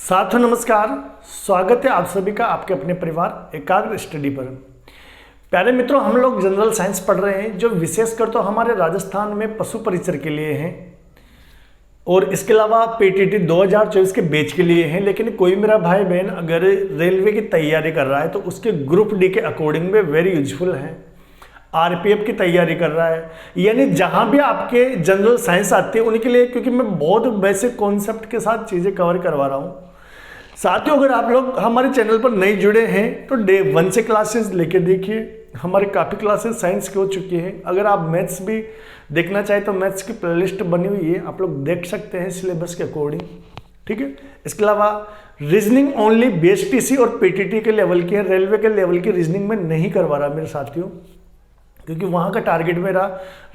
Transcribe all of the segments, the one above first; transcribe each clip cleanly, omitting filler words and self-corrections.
साथियों नमस्कार, स्वागत है आप सभी का आपके अपने परिवार एकाग्र स्टडी पर। प्यारे मित्रों, हम लोग जनरल साइंस पढ़ रहे हैं जो विशेषकर तो हमारे राजस्थान में पशु परिचर के लिए हैं और इसके अलावा पीटीटी 2024 के बैच के लिए हैं। लेकिन कोई मेरा भाई बहन अगर रेलवे की तैयारी कर रहा है तो उसके ग्रुप डी के अकॉर्डिंग में वेरी यूजफुल है। आरपीएफ की तैयारी कर रहा है, यानी जहां भी आपके जनरल साइंस आती है उनके लिए, क्योंकि मैं बहुत बेसिक कॉन्सेप्ट के साथ चीज़ें कवर करवा रहा हूँ। साथियों, अगर आप लोग हमारे चैनल पर नए जुड़े हैं तो डे 1 से क्लासेस लेके देखिए। हमारे काफ़ी क्लासेस साइंस की हो चुकी हैं। अगर आप मैथ्स भी देखना चाहें तो मैथ्स की प्लेलिस्ट बनी हुई है, आप लोग देख सकते हैं सिलेबस के अकॉर्डिंग। ठीक है। इसके अलावा रीजनिंग ओनली बीएसटीसी और पीटीटी के लेवल की है, रेलवे के लेवल की रीजनिंग में नहीं करवा रहा मेरे साथियों, क्योंकि वहाँ का टारगेट मेरा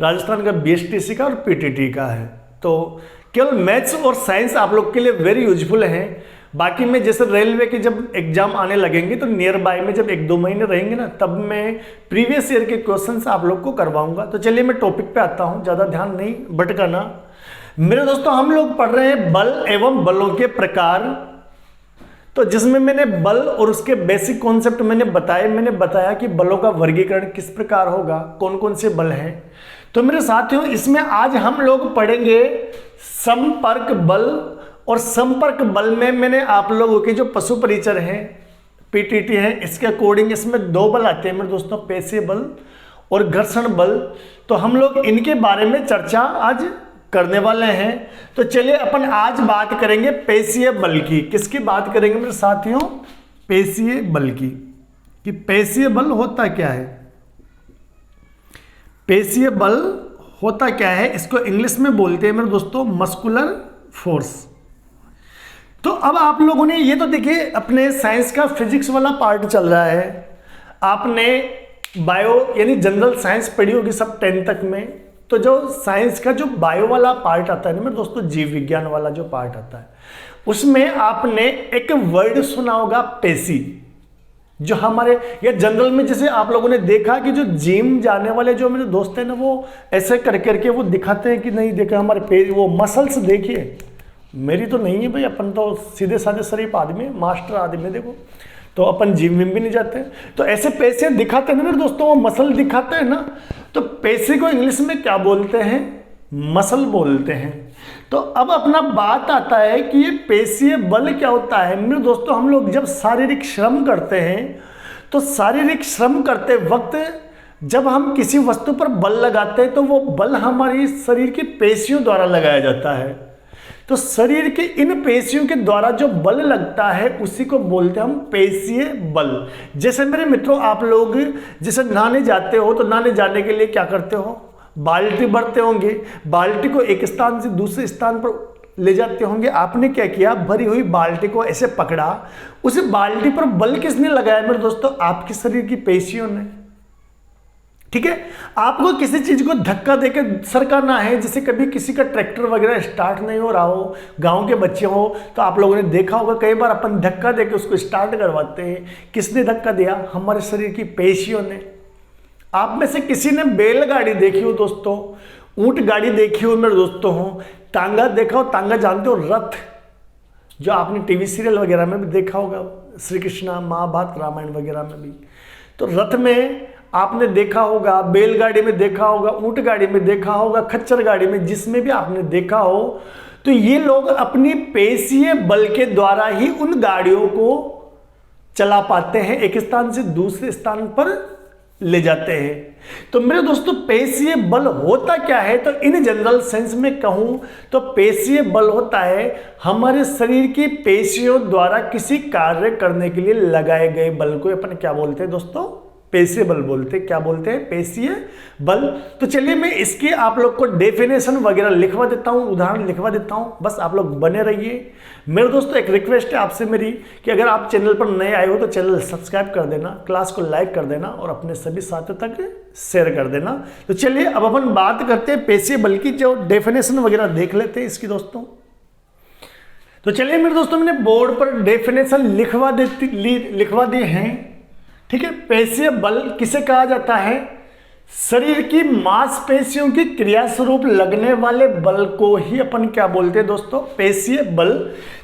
राजस्थान का बीएसटीसी का और पीटीटी का है। तो केवल मैथ्स और साइंस आप लोग के लिए वेरी यूजफुल है। बाकी में जैसे रेलवे के जब एग्जाम आने लगेंगे तो नियर बाय में जब 1-2 महीने रहेंगे ना, तब मैं प्रीवियस ईयर के क्वेश्चंस आप लोग को करवाऊंगा। तो चलिए मैं टॉपिक पे आता हूँ, ज़्यादा ध्यान नहीं भटकाना मेरे दोस्तों। हम लोग पढ़ रहे हैं बल एवं बलों के प्रकार, तो जिसमें मैंने बल और उसके बेसिक कॉन्सेप्ट मैंने बताया कि बलों का वर्गीकरण किस प्रकार होगा, कौन कौन से बल हैं। तो मेरे साथियों, इसमें आज हम लोग पढ़ेंगे संपर्क बल। और संपर्क बल में मैंने आप लोगों के जो पशु परिचर हैं, पीटीटी है, इसके अकॉर्डिंग इसमें 2 बल आते हैं मेरे दोस्तों, पेशीय बल और घर्षण बल। तो हम लोग इनके बारे में चर्चा आज करने वाले हैं। तो चलिए अपन आज बात करेंगे पेशीय बल की। किसकी बात करेंगे मेरे साथियों? पेशीय बल की, कि पेशीय बल होता क्या है। पेशीय बल होता क्या है, इसको इंग्लिश में बोलते हैं मेरे दोस्तों मस्कुलर फोर्स। तो अब आप लोगों ने ये तो देखिए, अपने साइंस का फिजिक्स वाला पार्ट चल रहा है, आपने बायो यानी जनरल साइंस पढ़ी होगी सब 10 तक में। तो जो साइंस का जो बायो वाला पार्ट आता है ना मेरे दोस्तों, जीव विज्ञान वाला जो पार्ट आता है, उसमें आपने एक वर्ड सुना होगा पेशी। जो हमारे या जनरल में जैसे आप लोगों ने देखा कि जो जिम जाने वाले जो मेरे दोस्त हैं ना, वो ऐसे कर करके वो दिखाते हैं कि नहीं देखा हमारे वो मसल्स देखिए। मेरी तो नहीं है भाई, अपन तो सीधे साधे शरीफ आदमी, मास्टर आदमी। देखो तो अपन जिम विम भी नहीं जाते, तो ऐसे पैसे दिखाते हैं ना मेरे दोस्तों, वो मसल दिखाते हैं ना। तो पैसे को इंग्लिश में क्या बोलते हैं? मसल बोलते हैं। तो अब अपना बात आता है कि ये पेशीय बल क्या होता है मेरे दोस्तों। हम लोग जब शारीरिक श्रम करते हैं तो शारीरिक श्रम करते वक्त जब हम किसी वस्तु पर बल लगाते हैं तो वो बल हमारी शरीर की पेशियों द्वारा लगाया जाता है। तो शरीर की इन पेशियों के द्वारा जो बल लगता है उसी को बोलते हैं हम पेशीय बल। जैसे मेरे मित्रों, आप लोग जैसे नहाने जाते हो तो नहाने जाने के लिए क्या करते हो? बाल्टी भरते होंगे, बाल्टी को एक स्थान से दूसरे स्थान पर ले जाते होंगे। आपने क्या किया? भरी हुई बाल्टी को ऐसे पकड़ा, उस बाल्टी पर बल किसने लगाया मेरे दोस्तों? आपके शरीर की पेशियों ने। ठीक है। आपको किसी चीज को धक्का देकर सरकाना है, जैसे कभी किसी का ट्रैक्टर वगैरह स्टार्ट नहीं हो रहा हो, गांव के बच्चे हो, तो आप लोगों ने देखा होगा कई बार अपन धक्का देकर उसको स्टार्ट करवाते हैं। किसने धक्का दिया? हमारे शरीर की पेशियों ने। आप में से किसी ने बैलगाड़ी देखी हो दोस्तों, ऊंट गाड़ी देखी हो मेरे दोस्तों, हो तांगा देखा हो? तांगा जानते हो? रथ, जो आपने टीवी सीरियल वगैरह में भी देखा होगा, श्री कृष्णा, महाभारत, रामायण वगैरह में भी। तो रथ में आपने देखा होगा, बैलगाड़ी में देखा होगा, ऊंट गाड़ी में देखा होगा, खच्चर गाड़ी में, जिसमें भी आपने देखा हो। तो ये लोग अपनी पेशीय बल के द्वारा ही उन गाड़ियों को चला पाते हैं, एक स्थान से दूसरे स्थान पर ले जाते हैं। तो मेरे दोस्तों, पेशीय बल होता क्या है? तो इन जनरल सेंस में कहूं तो पेशीय बल होता है हमारे शरीर की पेशियों द्वारा किसी कार्य करने के लिए लगाए गए बल को अपन क्या बोलते हैं दोस्तों? पेशीय बल बोलते हैं। क्या बोलते हैं? पेशीय बल। तो चलिए मैं इसकी आप लोग को डेफिनेशन वगैरह लिखवा देता हूं, उदाहरण लिखवा देता हूं, बस आप लोग बने रहिए। मेरे दोस्तों, एक रिक्वेस्ट है आपसे मेरी कि अगर आप चैनल पर नए आए हो तो चैनल सब्सक्राइब कर देना, क्लास को लाइक कर देना और अपने सभी साथियों तक शेयर कर देना। तो चलिए अब अपन बात करते हैं पेशीय बल की, जो डेफिनेशन वगैरह देख लेते हैं इसकी दोस्तों। तो चलिए मेरे दोस्तों, मैंने बोर्ड पर डेफिनेशन लिखवा दी हैं। ठीक है। पेशीय बल किसे कहा जाता है? शरीर की मांसपेशियों की क्रिया स्वरूप लगने वाले बल को ही अपन क्या बोलते हैं दोस्तों? पेशीय बल।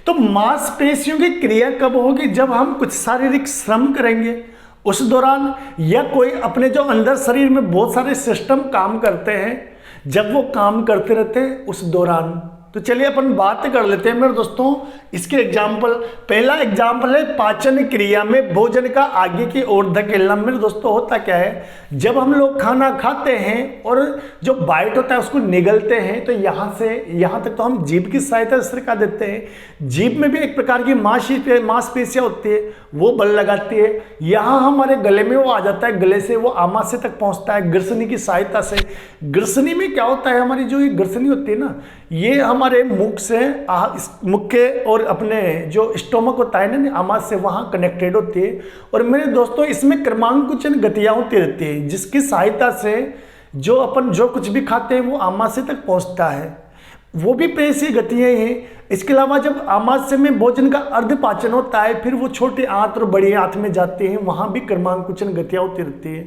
तो मांसपेशियों की क्रिया कब होगी? जब हम कुछ शारीरिक श्रम करेंगे उस दौरान, या कोई अपने जो अंदर शरीर में बहुत सारे सिस्टम काम करते हैं, जब वो काम करते रहते हैं उस दौरान। तो चलिए अपन बात कर लेते हैं मेरे दोस्तों इसके एग्जाम्पल। पहला एग्जाम्पल है पाचन क्रिया में भोजन का आगे की ओर धकेलना। मेरे दोस्तों होता क्या है, जब हम लोग खाना खाते हैं और जो बाइट होता है उसको निगलते हैं, तो यहाँ से यहाँ तक तो हम जीभ की सहायता से सरका देते हैं। जीभ में भी एक प्रकार की मांसपेशियाँ होती है, वो बल लगाती है। यहाँ हमारे गले में वो आ जाता है, गले से वो आमाशय तक पहुँचता है ग्रसनी की सहायता से। ग्रसनी में क्या होता है, हमारी जो ये ग्रसनी होती है ना, ये हमारे मुख से मुख के और अपने जो स्टोमक होता है ना आमाशय से, वहाँ कनेक्टेड होती है। और मेरे दोस्तों इसमें क्रमांकुचन गतियाँ होती रहती है, जिसकी सहायता से जो अपन जो कुछ भी खाते हैं वो आमाशय तक पहुँचता है, वो भी पेशीय गतियाँ हैं। इसके अलावा जब आमाशय में भोजन का अर्धपाचन होता है, फिर वो छोटे आंत और बड़ी आंत में जाते हैं, वहाँ भी क्रमांकुचन गतियाँ होती रहती है।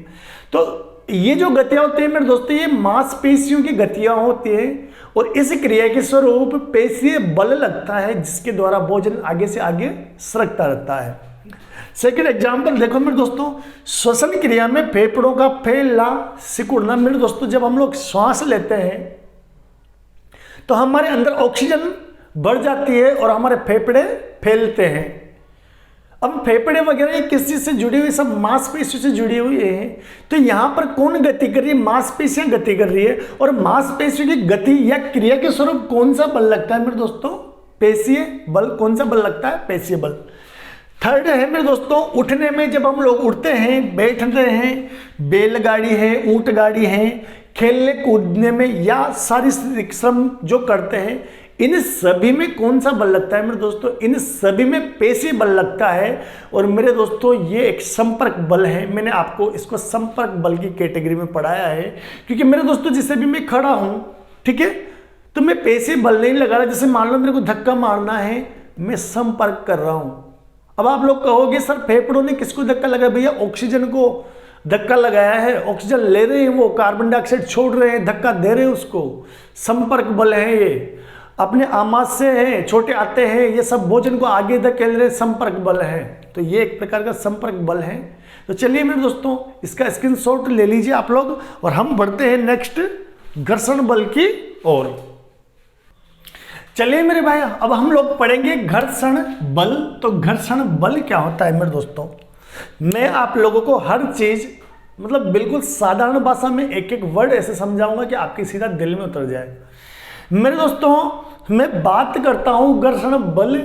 तो ये जो गतियाँ होती है मेरे दोस्तों, ये मांसपेशियों की गतियाँ होती हैं, और इस क्रिया के स्वरूप पेशीय बल लगता है, जिसके द्वारा भोजन आगे से आगे सरकता रहता है। सेकंड एग्जाम्पल देखो मेरे दोस्तों, श्वसन क्रिया में फेफड़ों का फैलना सिकुड़ना। मेरे दोस्तों जब हम लोग श्वास लेते हैं तो हमारे अंदर ऑक्सीजन बढ़ जाती है और हमारे फेफड़े फैलते हैं। अब फेफड़े वगैरह किस चीज से जुड़ी हुई? सब मांसपेशियों से जुड़ी हुई है। तो यहाँ पर कौन गति कर रही है? मांसपेशियां गति कर रही है। और मांसपेशियों की गति या क्रिया के स्वरूप कौन सा बल लगता है मेरे दोस्तों? पेशीय बल। कौन सा बल लगता है? पेशीय बल। थर्ड है मेरे दोस्तों, उठने में जब हम लोग उठते हैं, बैठते हैं, बैलगाड़ी है, ऊंट गाड़ी है, खेलने कूदने में या शारीरिक श्रम जो करते हैं, इन सभी में कौन सा बल लगता है मेरे दोस्तों? इन सभी में पेशीय बल लगता है। और मेरे दोस्तों ये एक संपर्क बल है। मैंने आपको इसको संपर्क बल की कैटेगरी में पढ़ाया है, क्योंकि मेरे दोस्तों जिसे भी मैं खड़ा हूं, ठीक है, तो मैं पेशीय बल नहीं लगा रहा। जैसे मान लो मेरे को धक्का मारना है, मैं संपर्क कर रहा हूं। अब आप लोग कहोगे सर फेफड़ों ने किसको धक्का लगाया? भैया ऑक्सीजन को धक्का लगाया है, ऑक्सीजन ले रहे हैं, वो कार्बन डाइऑक्साइड छोड़ रहे हैं, धक्का दे रहे हैं उसको। संपर्क बल है ये। अपने आमाशय हैं, छोटे आते हैं, ये सब भोजन को आगे धकेल रहे, संपर्क बल है। तो ये एक प्रकार का संपर्क बल है। तो चलिए मेरे दोस्तों इसका स्क्रीनशॉट ले लीजिए आप लोग, और हम बढ़ते हैं नेक्स्ट घर्षण बल की ओर। चलिए मेरे भाई अब हम लोग पढ़ेंगे घर्षण बल। तो घर्षण बल क्या होता है मेरे दोस्तों? मैं आप लोगों को हर चीज मतलब बिल्कुल साधारण भाषा में एक एक वर्ड ऐसे समझाऊंगा कि आपके सीधा दिल में उतर जाए। मेरे दोस्तों मैं बात करता हूं घर्षण बल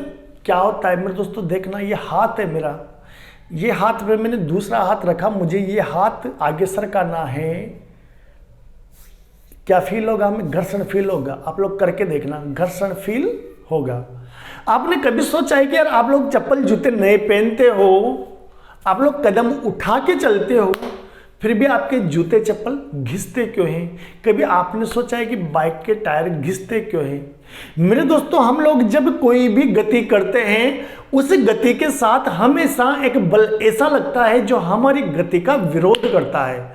क्या होता है। मेरे दोस्तों देखना, ये हाथ है मेरा, ये हाथ पे मैंने दूसरा हाथ रखा, मुझे ये हाथ आगे सरकाना है। क्या फील होगा हमें? घर्षण फील होगा। आप लोग करके देखना, घर्षण फील होगा। आपने कभी सोचा है कि यार आप लोग चप्पल जूते नए पहनते हो, आप लोग कदम उठा के चलते हो, फिर भी आपके जूते चप्पल घिसते क्यों हैं? कभी आपने सोचा है कि बाइक के टायर घिसते क्यों हैं? मेरे दोस्तों हम लोग जब कोई भी गति करते हैं, उस गति के साथ हमेशा एक बल ऐसा लगता है जो हमारी गति का विरोध करता है।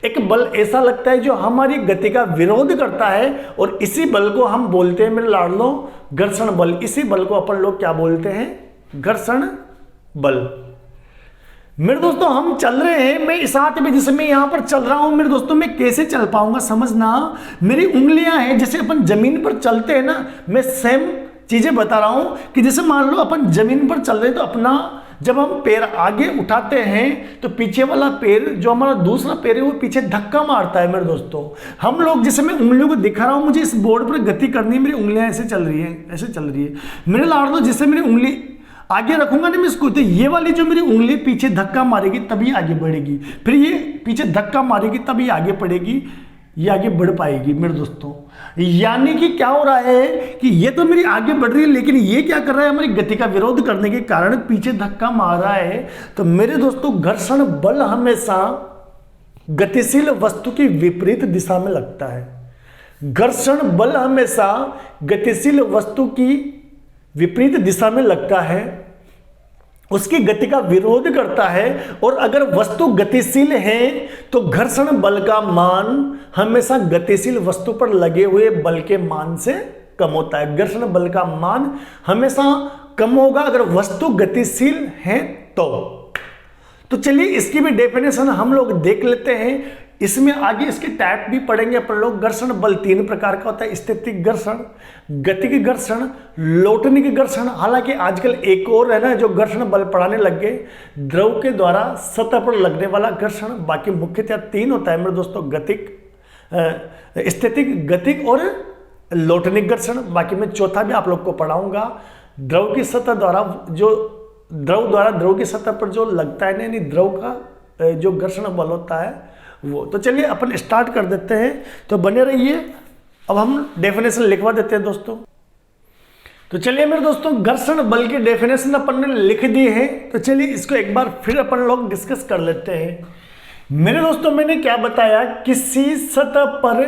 एक बल ऐसा लगता है जो हमारी गति का विरोध करता है, और इसी बल को हम बोलते हैं मेरे लाडलों घर्षण बल। इसी बल को अपन लोग क्या बोलते हैं? घर्षण बल। मेरे दोस्तों हम चल रहे हैं, मैं इस हाथ में जैसे मैं यहां पर चल रहा हूं, मेरे दोस्तों मैं कैसे चल पाऊंगा समझना। मेरी उंगलियां हैं, जैसे अपन जमीन पर चलते हैं ना, मैं सेम चीजें बता रहा हूं कि जैसे मान लो अपन जमीन पर चल रहे हैं, तो अपना जब हम पैर आगे उठाते हैं तो पीछे वाला पैर जो हमारा दूसरा पैर है वो पीछे धक्का मारता है। मेरे दोस्तों हम लोग, जैसे मैं उंगलियों को दिखा रहा हूं, मुझे इस बोर्ड पर गति करनी है, मेरी उंगलियां ऐसे चल रही है, ऐसे चल रही है। मेरे लाडलो जैसे मेरी उंगली आगे रखूंगा ना मैं इसको, तो ये वाली जो मेरी उंगली पीछे धक्का मारेगी तभी आगे बढ़ेगी, फिर ये पीछे धक्का मारेगी तभी आगे बढ़ेगी, ये आगे बढ़ पाएगी। मेरे दोस्तों यानी कि क्या हो रहा है कि ये तो मेरी आगे बढ़ रही है, लेकिन ये क्या कर रहा है? हमारी गति का विरोध करने के कारण पीछे धक्का मार रहा है। तो मेरे दोस्तों घर्षण बल हमेशा गतिशील वस्तु की विपरीत दिशा में लगता है। घर्षण बल हमेशा गतिशील वस्तु की विपरीत दिशा में लगता है, उसकी गति का विरोध करता है। और अगर वस्तु गतिशील है तो घर्षण बल का मान हमेशा गतिशील वस्तु पर लगे हुए बल के मान से कम होता है। घर्षण बल का मान हमेशा कम होगा अगर वस्तु गतिशील है तो चलिए इसकी भी डेफिनेशन हम लोग देख लेते हैं। इसमें आगे इसके टाइप भी पढ़ेंगे अपन लोग। घर्षण बल 3 प्रकार का होता है, स्थितिक घर्षण, गतिक घर्षण, लोटनिक घर्षण। हालांकि आजकल एक और है ना जो घर्षण बल पढ़ाने लग गए, द्रव के द्वारा सतह पर लगने वाला घर्षण। बाकी मुख्यतः 3 होता है मेरे दोस्तों, गतिक, स्थितिक, गतिक और लोटनिक घर्षण। बाकी मैं चौथा भी आप लोग को पढ़ाऊंगा। द्रव की सतह द्वारा द्रव की सतह पर जो लगता है यानी द्रव का जो घर्षण बल होता है वो। तो चलिए अपन स्टार्ट कर देते हैं, तो बने रहिए। अब हम डेफिनेशन लिखवा देते हैं दोस्तों। तो चलिए मेरे दोस्तों, घर्षण बल की डेफिनेशन अपन ने लिख दी है, तो चलिए इसको एक बार फिर अपन लोग डिस्कस कर लेते हैं। मेरे दोस्तों मैंने क्या बताया, किसी सतह पर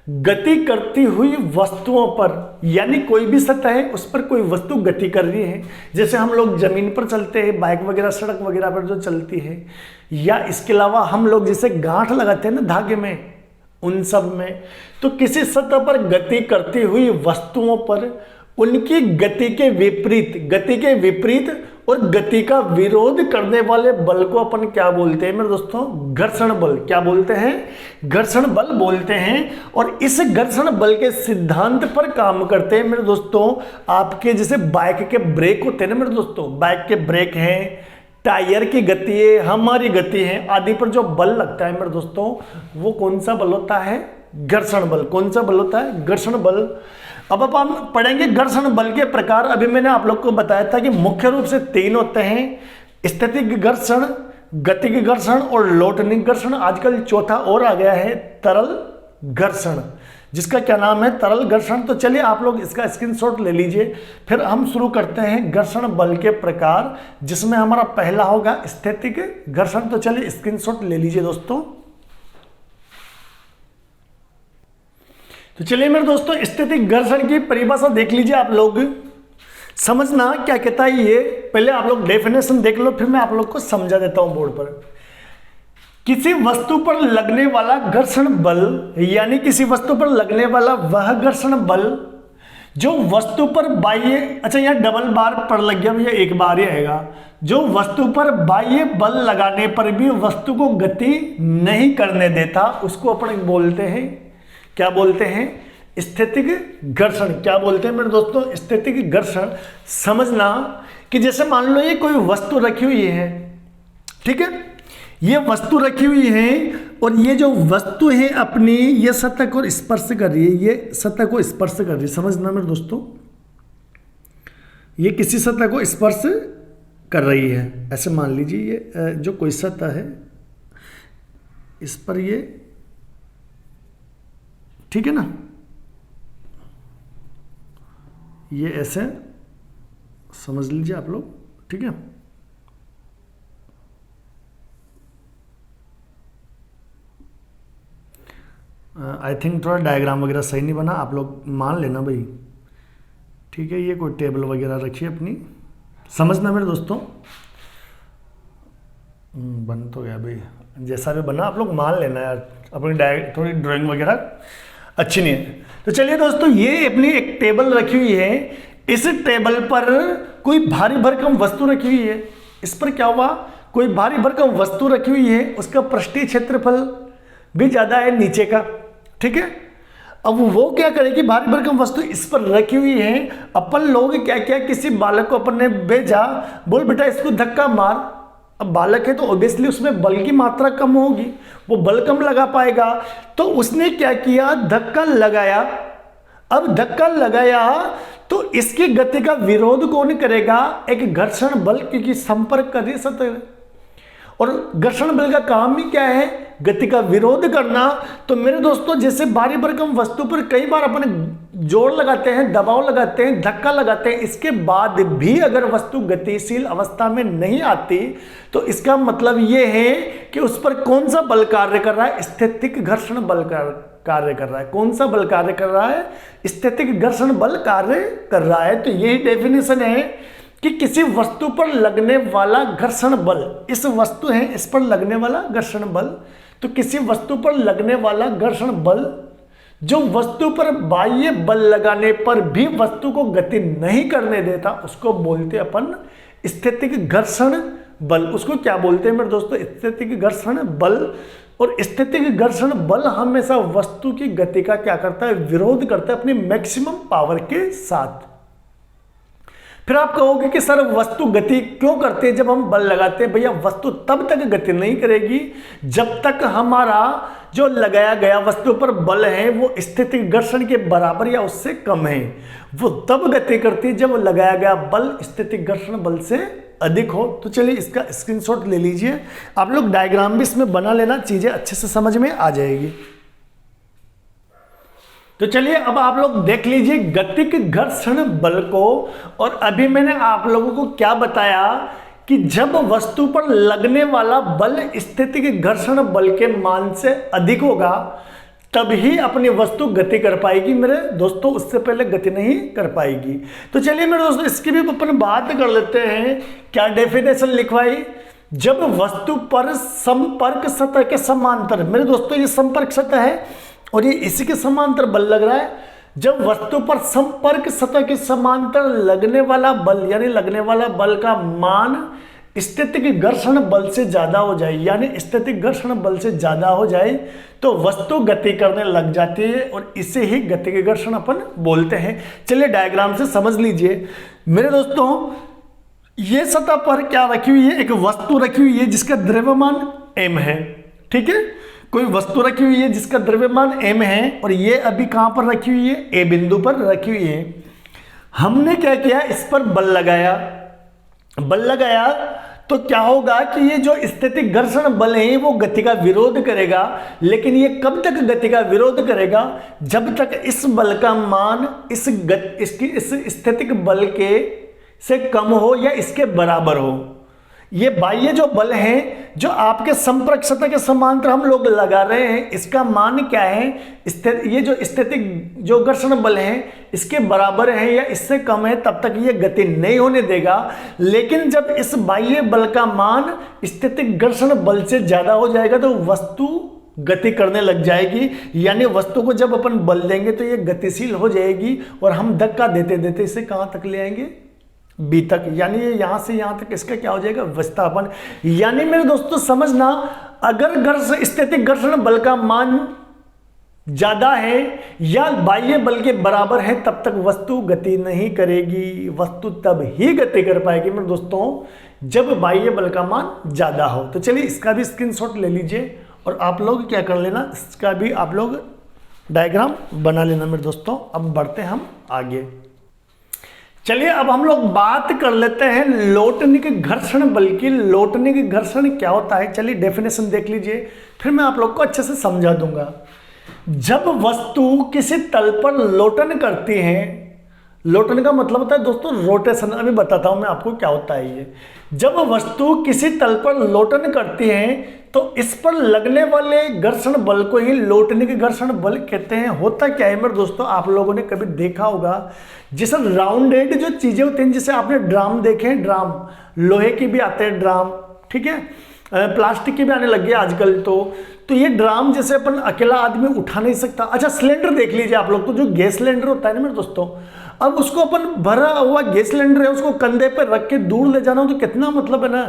गति करती हुई वस्तुओं पर, यानी कोई भी सतह है उस पर कोई वस्तु गति कर रही है। जैसे हम लोग जमीन पर चलते हैं, बाइक वगैरह सड़क वगैरह पर जो चलती है, या इसके अलावा हम लोग जैसे गांठ लगाते हैं ना धागे में, उन सब में। तो किसी सतह पर गति करती हुई वस्तुओं पर उनकी गति के विपरीत और गति का विरोध करने वाले बल को अपन क्या बोलते हैं मेरे दोस्तों, घर्षण बल। क्या बोलते हैं? घर्षण बल बोलते हैं। और इस घर्षण बल के सिद्धांत पर काम करते हैं मेरे दोस्तों आपके जैसे बाइक के ब्रेक होते हैं ना मेरे दोस्तों, बाइक के ब्रेक हैं, टायर की गति है, हमारी गति है आदि पर जो बल लगता है मेरे दोस्तों, वो कौन सा बल होता है? घर्षण बल। कौन सा बल होता है? घर्षण बल। अब अपन पढ़ेंगे घर्षण बल के प्रकार। अभी मैंने आप लोग को बताया था कि मुख्य रूप से 3 होते हैं, स्थितिक घर्षण, गतिक घर्षण और लोटनिक घर्षण। आजकल चौथा और आ गया है, तरल घर्षण, जिसका क्या नाम है? तरल घर्षण। तो चलिए आप लोग इसका स्क्रीनशॉट ले लीजिए, फिर हम शुरू करते हैं घर्षण बल के प्रकार, जिसमें हमारा पहला होगा स्थितिक घर्षण। तो चलिए स्क्रीनशॉट ले लीजिए दोस्तों। तो चलिए मेरे दोस्तों, स्थितिक घर्षण की परिभाषा देख लीजिए आप लोग, समझना क्या कहता है ये। पहले आप लोग डेफिनेशन देख लो, फिर मैं आप लोग को समझा देता हूं बोर्ड पर। किसी वस्तु पर लगने वाला घर्षण बल, यानी किसी वस्तु पर लगने वाला वह घर्षण बल जो वस्तु पर बाह्य, अच्छा यहाँ डबल बार पर लग गया भैया, एक बार ही आएगा, जो वस्तु पर बाह्य बल लगाने पर भी वस्तु को गति नहीं करने देता, उसको अपन बोलते हैं, क्या बोलते हैं? स्थितिक घर्षण। क्या बोलते हैं मेरे दोस्तों? स्थितिक घर्षण। समझना कि जैसे मान लो ये कोई वस्तु रखी हुई है, ठीक है, ये वस्तु रखी हुई है और ये जो वस्तु है अपनी, ये सतह को स्पर्श कर रही है, ये सतह को स्पर्श कर रही है। समझना मेरे दोस्तों, ये किसी सतह को स्पर्श कर रही है। ऐसे मान लीजिए ये जो कोई सतह है, इस पर ये, ठीक है ना, ये ऐसे समझ लीजिए आप लोग, ठीक है। आई थिंक थोड़ा डायग्राम वगैरह सही नहीं बना, आप लोग मान लेना भाई, ठीक है। ये कोई टेबल वगैरह रखिए अपनी, समझना मेरे दोस्तों। बन तो गया भाई, जैसा भी बना आप लोग मान लेना यार, अपनी थोड़ी ड्राइंग वगैरह अच्छी नहीं है। तो चलिए दोस्तों, ये अपनी एक टेबल रखी हुई है, इस टेबल पर कोई भारी भरकम वस्तु रखी हुई है। इस पर क्या हुआ? कोई भारी भरकम वस्तु रखी हुई है, उसका पृष्ठीय क्षेत्रफल भी ज़्यादा है नीचे का, ठीक है। अब वो क्या करेगी? भारी भरकम वस्तु इस पर रखी हुई है, अपन लोग क्या किया, किसी बालक को अपन ने भेजा, बोल बेटा इसको धक्का मार। अब बालक है तो ऑब्वियसली उसमें बल की मात्रा कम होगी, वो बल कम लगा पाएगा, तो उसने क्या किया? धक्का लगाया। अब धक्का लगाया तो इसकी गति का विरोध कौन करेगा? एक घर्षण बल, क्योंकि संपर्क कर रही सतह। और घर्षण बल का काम ही क्या है? गति का विरोध करना। तो मेरे दोस्तों, जैसे भारी भरकम वस्तु पर कई बार अपन जोर लगाते हैं, दबाव लगाते हैं, धक्का लगाते हैं, इसके बाद भी अगर वस्तु गतिशील अवस्था में नहीं आती, तो इसका मतलब ये है कि उस पर कौन सा बल कार्य कर रहा है? स्थितिक घर्षण बल कार्य कर रहा है। कौन सा बल कार्य कर रहा है? स्थितिक घर्षण बल कार्य कर रहा है। तो यही डेफिनेशन है कि किसी वस्तु पर लगने वाला घर्षण बल, इस वस्तु है इस पर लगने वाला घर्षण बल, तो किसी वस्तु पर लगने वाला घर्षण बल जो वस्तु पर बाह्य बल लगाने पर भी वस्तु को गति नहीं करने देता, उसको बोलते अपन स्थितिक घर्षण बल। उसको क्या बोलते हैं मेरे दोस्तों? स्थितिक घर्षण बल। और स्थितिक घर्षण बल हमेशा वस्तु की गति का क्या करता है? विरोध करता है अपनी मैक्सिमम पावर के साथ। फिर आप कहोगे कि सर वस्तु गति क्यों करती है जब हम बल लगाते हैं? भैया वस्तु तब तक गति नहीं करेगी जब तक हमारा जो लगाया गया वस्तु पर बल है वो स्थितिक घर्षण के बराबर या उससे कम है। वो तब गति करती है जब लगाया गया बल स्थितिक घर्षण बल से अधिक हो। तो चलिए इसका स्क्रीनशॉट ले लीजिए, आप लोग डायग्राम भी इसमें बना लेना, चीजें अच्छे से समझ में आ जाएगी। तो चलिए अब आप लोग देख लीजिए गतिक घर्षण बल को। और अभी मैंने आप लोगों को क्या बताया कि जब वस्तु पर लगने वाला बल स्थितिक घर्षण बल के मान से अधिक होगा तभी अपनी वस्तु गति कर पाएगी मेरे दोस्तों, उससे पहले गति नहीं कर पाएगी। तो चलिए मेरे दोस्तों इसकी भी अपन बात कर लेते हैं। क्या डेफिनेशन लिखवाई? जब वस्तु पर संपर्क सतह के समांतर, मेरे दोस्तों ये संपर्क सतह है और ये इसी के समांतर बल लग रहा है। जब वस्तु पर संपर्क सतह के समांतर लगने वाला बल यानी लगने वाला बल का मान स्थितिक घर्षण बल से ज्यादा हो जाए, यानी स्थितिक घर्षण बल से ज्यादा हो जाए तो वस्तु गति करने लग जाती है और इसे ही गतिक घर्षण अपन बोलते हैं। चलिए डायग्राम से समझ लीजिए मेरे दोस्तों। ये सतह पर क्या रखी हुई है? एक वस्तु रखी हुई है जिसका द्रव्यमान m है, ठीक है। कोई वस्तु रखी हुई है जिसका द्रव्यमान m है और ये अभी कहां पर रखी हुई है? A बिंदु पर रखी हुई है। हमने क्या किया? इस पर बल लगाया। बल लगाया तो क्या होगा कि ये जो स्थितिक घर्षण बल है वो गति का विरोध करेगा। लेकिन ये कब तक गति का विरोध करेगा? जब तक इस बल का मान इस स्थितिक बल के से कम हो या इसके बराबर हो। ये बाह्य जो बल है जो आपके संपर्क सतह के समांतर हम लोग लगा रहे हैं, इसका मान क्या है? ये जो स्थितिक जो घर्षण बल है इसके बराबर है या इससे कम है, तब तक ये गति नहीं होने देगा। लेकिन जब इस बाह्य बल का मान स्थितिक घर्षण बल से ज्यादा हो जाएगा तो वस्तु गति करने लग जाएगी। यानी वस्तु को जब अपन बल देंगे तो ये गतिशील हो जाएगी और हम धक्का देते देते इसे कहां तक ले आएंगे? बी तक। यानी ये यहां से यहां तक इसका क्या हो जाएगा? विस्थापन। यानी मेरे दोस्तों समझना, अगर स्थितिक घर्षण बल का मान ज्यादा है या बाह्य बल के बराबर है तब तक वस्तु गति नहीं करेगी। वस्तु तब ही गति कर पाएगी मेरे दोस्तों जब बाह्य बल का मान ज्यादा हो। तो चलिए इसका भी स्क्रीनशॉट ले लीजिए और आप लोग क्या कर लेना, इसका भी आप लोग डायग्राम बना लेना मेरे दोस्तों। अब बढ़ते हैं हम आगे। चलिए अब हम लोग बात कर लेते हैं लोटनिक घर्षण बल की। लोटनिक घर्षण क्या होता है? चलिए डेफिनेशन देख लीजिए, फिर मैं आप लोग को अच्छे से समझा दूंगा। जब वस्तु किसी तल पर लोटन करती है, लोटन का मतलब होता है दोस्तों रोटेशन। अभी बताता हूं मैं आपको क्या होता है ये। जब वस्तु किसी तल पर लोटन करती है तो इस पर लगने वाले घर्षण बल को ही लोटनिक घर्षण बल कहते हैं। होता क्या है मेरे दोस्तों, आप लोगों ने कभी देखा होगा जैसे राउंडेड जो चीजें होती हैं, जैसे आपने ड्राम देखे हैं, ड्राम लोहे की भी आते हैं ड्राम, ठीक है, प्लास्टिक के भी आने लग गए आजकल। तो ये ड्राम जैसे अपन अकेला आदमी उठा नहीं सकता। अच्छा सिलेंडर देख लीजिए आप लोग, तो जो गैस सिलेंडर होता है ना मेरे दोस्तों, अब उसको अपन भरा हुआ गैस सिलेंडर है उसको कंधे पर रख के दूर ले जाना हो तो कितना मतलब है ना,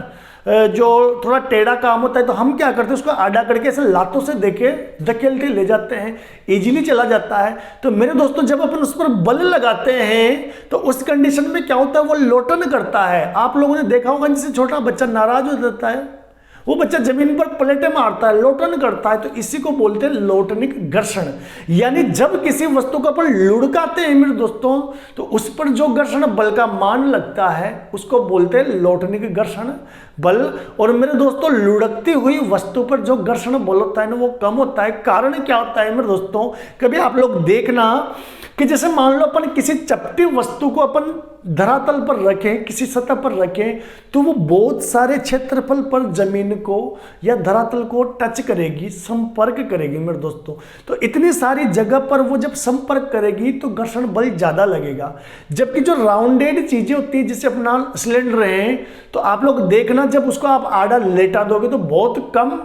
जो थोड़ा टेढ़ा काम होता है। तो हम क्या करते हैं उसको आड़ा करके ऐसे लातों से देके धकेलते ले जाते हैं, इजीली चला जाता है। तो मेरे दोस्तों जब अपन उस पर बल लगाते हैं तो उस कंडीशन में क्या होता है, वो लोटन करता है। आप लोगों ने देखा होगा जैसे छोटा बच्चा नाराज हो जाता है, वो बच्चा जमीन पर पलटे मारता है, लोटन करता है, तो इसी को बोलते हैं लोटनिक घर्षण। यानी जब किसी वस्तु को अपन लुढ़काते हैं मेरे दोस्तों तो उस पर जो घर्षण बल का मान लगता है उसको बोलते हैं लोटनिक घर्षण बल। और मेरे दोस्तों लुढ़कती हुई वस्तु पर जो घर्षण बल होता है ना वो कम होता है। कारण क्या होता है मेरे दोस्तों, कभी आप लोग देखना कि जैसे मान लो अपन किसी चपटी वस्तु को अपन धरातल पर रखें, किसी सतह पर रखें, तो वो बहुत सारे क्षेत्रफल पर जमीन को या धरातल को टच करेगी, संपर्क करेगी मेरे दोस्तों। तो इतनी सारी जगह पर वो जब संपर्क करेगी तो घर्षण बल ज्यादा लगेगा। जबकि जो राउंडेड चीजें होती है, जैसे अपना सिलेंडर है, तो आप लोग देखना जब उसको आप आड़ा लेटा दोगे तो बहुत कम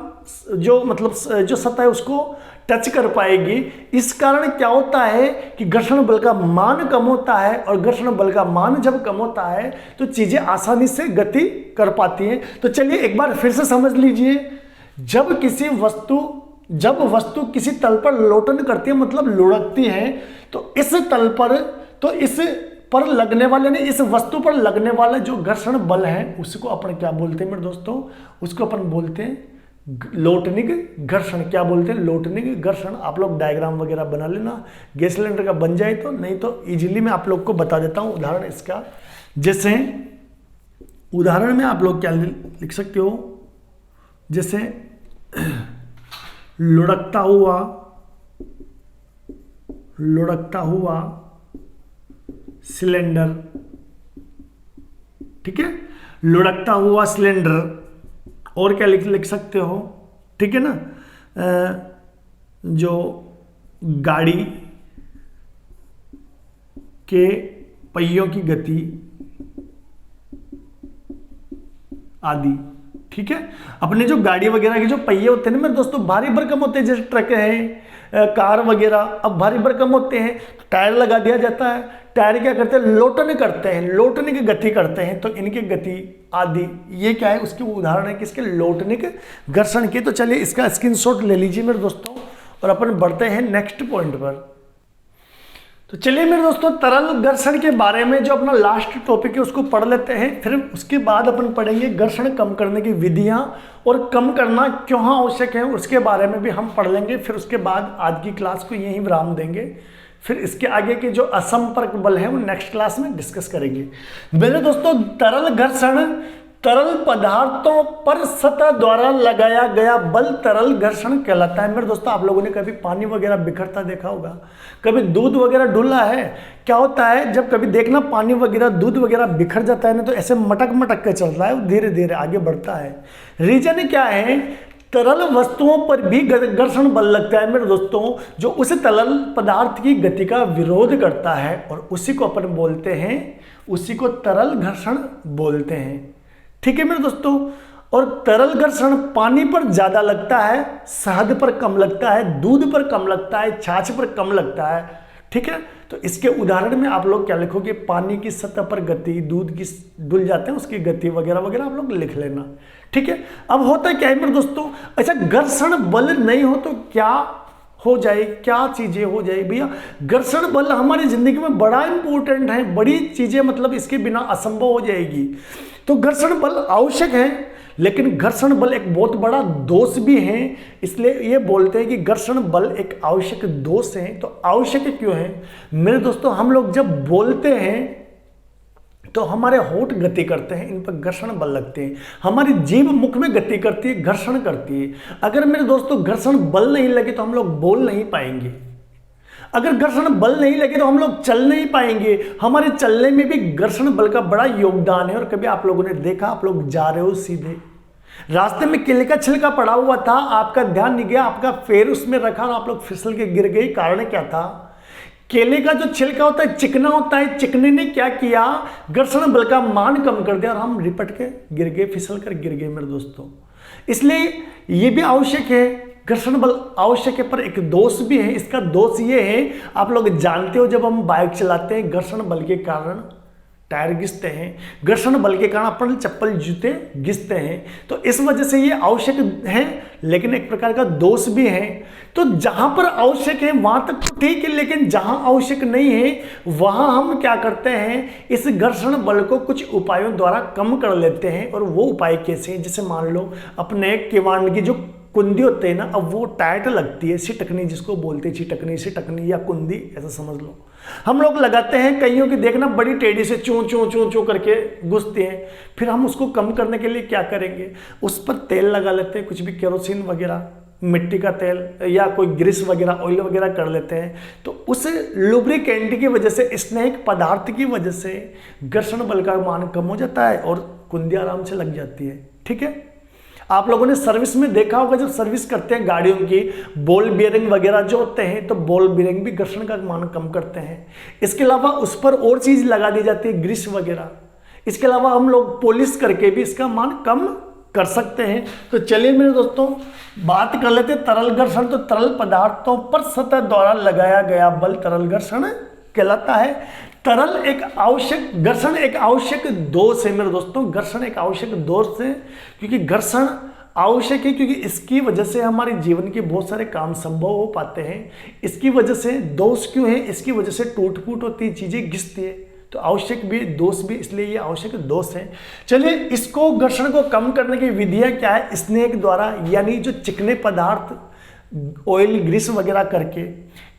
जो मतलब जो सतह है उसको टच कर पाएगी। इस कारण क्या होता है कि घर्षण बल का मान कम होता है, और घर्षण बल का मान जब कम होता है तो चीजें आसानी से गति कर पाती हैं। तो चलिए एक बार फिर से समझ लीजिए, जब वस्तु किसी तल पर लोटन करती है मतलब लुढ़कती है, तो इस तल पर, तो इस पर लगने वाले ने इस वस्तु पर लगने वाला जो घर्षण बल है उसको अपन क्या बोलते हैं मेरे दोस्तों, उसको अपन बोलते हैं लोटनिक घर्षण। क्या बोलते हैं? लोटनिक घर्षण। आप लोग डायग्राम वगैरह बना लेना, गैस सिलेंडर का बन जाए तो, नहीं तो इजीली मैं आप लोग को बता देता हूं उदाहरण इसका। जैसे उदाहरण में आप लोग क्या लिख सकते हो, जैसे लुढ़कता हुआ सिलेंडर, ठीक है, लुढ़कता हुआ सिलेंडर। और क्या लिख सकते हो, ठीक है ना, जो गाड़ी के पहियों की गति आदि, ठीक है। अपने जो गाड़ी वगैरह के जो पहिए होते हैं ना मेरे दोस्तों, भारी भरकम होते हैं, जैसे ट्रक है, कार वगैरह, अब भारी भरकम होते हैं, टायर लगा दिया जाता है। टायर क्या करते हैं? लोटने की गति करते हैं, तो इनकी गति आदि, ये क्या है, उसके उदाहरण है किसके? लोटनिक घर्षण के। तो चलिए इसका स्क्रीनशॉट ले लीजिए मेरे दोस्तों, और अपन बढ़ते हैं नेक्स्ट पॉइंट पर। तो चलिए मेरे दोस्तों तरल घर्षण के बारे में जो अपना लास्ट टॉपिक है उसको पढ़ लेते हैं, फिर उसके बाद अपन पढ़ेंगे घर्षण कम करने की विधियां, और कम करना क्यों आवश्यक है उसके बारे में भी हम पढ़ लेंगे। फिर उसके बाद आज की क्लास को यहीं विराम देंगे, फिर इसके आगे के जो असंपर्क बल है वो नेक्स्ट क्लास में डिस्कस करेंगे। मेरे दोस्तों तरल घर्षण, तरल पदार्थों पर सतह द्वारा लगाया गया बल तरल घर्षण कहलाता है। मेरे दोस्तों आप लोगों ने कभी पानी वगैरह बिखरता देखा होगा, कभी दूध वगैरह डुला है, क्या होता है जब कभी देखना पानी वगैरह दूध वगैरह बिखर जाता है ना, तो ऐसे मटक मटक के चलता है, धीरे धीरे आगे बढ़ता है। रीजन क्या है? तरल वस्तुओं पर भी घर्षण बल लगता है मेरे दोस्तों, जो उस तरल पदार्थ की गति का विरोध करता है, और उसी को अपन बोलते हैं, उसी को तरल घर्षण बोलते हैं, ठीक है मेरे दोस्तों। और तरल घर्षण पानी पर ज्यादा लगता है, शहद पर कम लगता है, दूध पर कम लगता है, छाछ पर कम लगता है, ठीक है। तो इसके उदाहरण में आप लोग क्या लिखोगे? पानी की सतह पर गति, दूध की डुल जाते हैं उसकी गति वगैरह वगैरह आप लोग लिख लेना, ठीक है। अब होता क्या है मेरे दोस्तों, अच्छा घर्षण बल नहीं हो तो क्या हो जाए, क्या चीजें हो जाए भैया? घर्षण बल हमारी जिंदगी में बड़ा इंपॉर्टेंट है, बड़ी चीजें मतलब इसके बिना असंभव हो जाएगी। तो घर्षण बल आवश्यक है, लेकिन घर्षण बल एक बहुत बड़ा दोष भी है, इसलिए ये बोलते हैं कि घर्षण बल एक आवश्यक दोष है। तो आवश्यक क्यों है मेरे दोस्तों? हम लोग जब बोलते हैं तो हमारे होंठ गति करते हैं, इन पर घर्षण बल लगते हैं, हमारी जीभ मुख में गति करती है, घर्षण करती है। अगर मेरे दोस्तों घर्षण बल नहीं लगे तो हम लोग बोल नहीं पाएंगे, अगर घर्षण बल नहीं लगे तो हम लोग चल नहीं पाएंगे। हमारे चलने में भी घर्षण बल का बड़ा योगदान है। और कभी आप लोगों ने देखा, आप लोग जा रहे हो सीधे, रास्ते में केले का छिलका पड़ा हुआ था, आपका ध्यान नहीं गया, आपका पैर उसमें रखा और आप लोग फिसल के गिर गए। कारण क्या था? केले का जो छिलका होता है चिकना होता है, चिकने ने क्या किया? घर्षण बल का मान कम कर दिया और हम लिपट के गिर गए, फिसल कर गिर गए मेरे दोस्तों। इसलिए ये भी आवश्यक है, घर्षण बल आवश्यक है, पर एक दोष भी है। इसका दोष ये है, आप लोग जानते हो जब हम बाइक चलाते हैं घर्षण बल के कारण टायर घिसते हैं, घर्षण बल के कारण अपन चप्पल जूते घिसते हैं। तो इस वजह से ये आवश्यक है, लेकिन एक प्रकार का दोष भी है। तो जहां पर आवश्यक है वहां तक तो ठीक है, लेकिन जहां आवश्यक नहीं है वहां हम क्या करते हैं? इस घर्षण बल को कुछ उपायों द्वारा कम कर लेते हैं। और वो उपाय कैसे हैं? जैसे मान लो अपने किवाड़ की जो कुंदी होते हैं ना, अब वो टाइट लगती है, छिटकनी जिसको बोलते हैं, छिटकनी या कुंदी ऐसा समझ लो। हम लोग लगाते हैं, कईयों की देखना बड़ी टेढ़ी से चूं चूं चूं चूं करके घुसते हैं। फिर हम उसको कम करने के लिए क्या करेंगे, उस पर तेल लगा लेते हैं, कुछ भी केरोसिन वगैरह, मिट्टी का तेल या कोई ग्रीस वगैरह, ऑयल वगैरह कर लेते हैं। तो उस लुब्रिकेंट की वजह से, स्नेहक पदार्थ की वजह से घर्षण बल का मान कम हो जाता है और कुंदी आराम से लग जाती है। ठीक है, आप लोगों ने सर्विस में देखा होगा, जब सर्विस करते हैं गाड़ियों की, बॉल बियरिंग वगैरह जो होते हैं, तो बॉल बियरिंग भी घर्षण का मान कम करते हैं। इसके अलावा उस पर और चीज लगा दी जाती है, ग्रीस वगैरह। इसके अलावा हम लोग पॉलिश करके भी इसका मान कम कर सकते हैं। तो चलिए मेरे दोस्तों, बात कर लेते हैं तरल घर्षण। तो तरल पदार्थों पर सतह द्वारा लगाया गया बल तरल घर्षण कहलाता है। तरल एक आवश्यक, घर्षण एक आवश्यक दोष है मेरे दोस्तों, घर्षण एक आवश्यक दोष है, क्योंकि घर्षण आवश्यक है, क्योंकि इसकी वजह से हमारे जीवन के बहुत सारे काम संभव हो पाते हैं। इसकी वजह से दोष क्यों है, इसकी वजह से टूट फूट होती है, चीजें घिसती है, तो आवश्यक भी दोष भी, इसलिए ये आवश्यक दोष है। चलिए, इसको घर्षण को कम करने की विधियां क्या है, स्नेहक द्वारा, यानी जो चिकने पदार्थ ऑयल ग्रीस वगैरह करके,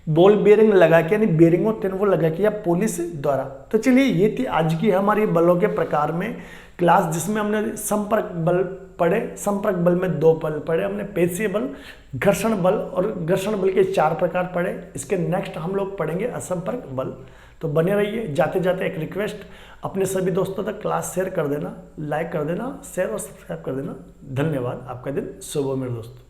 बॉल बेयरिंग लगा के, यानी बेयरिंग होते हैं वो लगा के, या पॉलिश द्वारा। तो चलिए, ये थी आज की हमारी बलों के प्रकार में क्लास, जिसमें हमने संपर्क बल पढ़े। संपर्क बल में 2 बल पढ़े हमने, पेशीय बल, घर्षण बल, और घर्षण बल के 4 प्रकार पढ़े। इसके नेक्स्ट हम लोग पढ़ेंगे असंपर्क बल। तो बने रहिए। जाते जाते एक रिक्वेस्ट, अपने सभी दोस्तों तक क्लास शेयर कर देना, लाइक कर देना, शेयर और सब्सक्राइब कर देना। धन्यवाद, आपका दिन शुभ हो मेरे दोस्तों।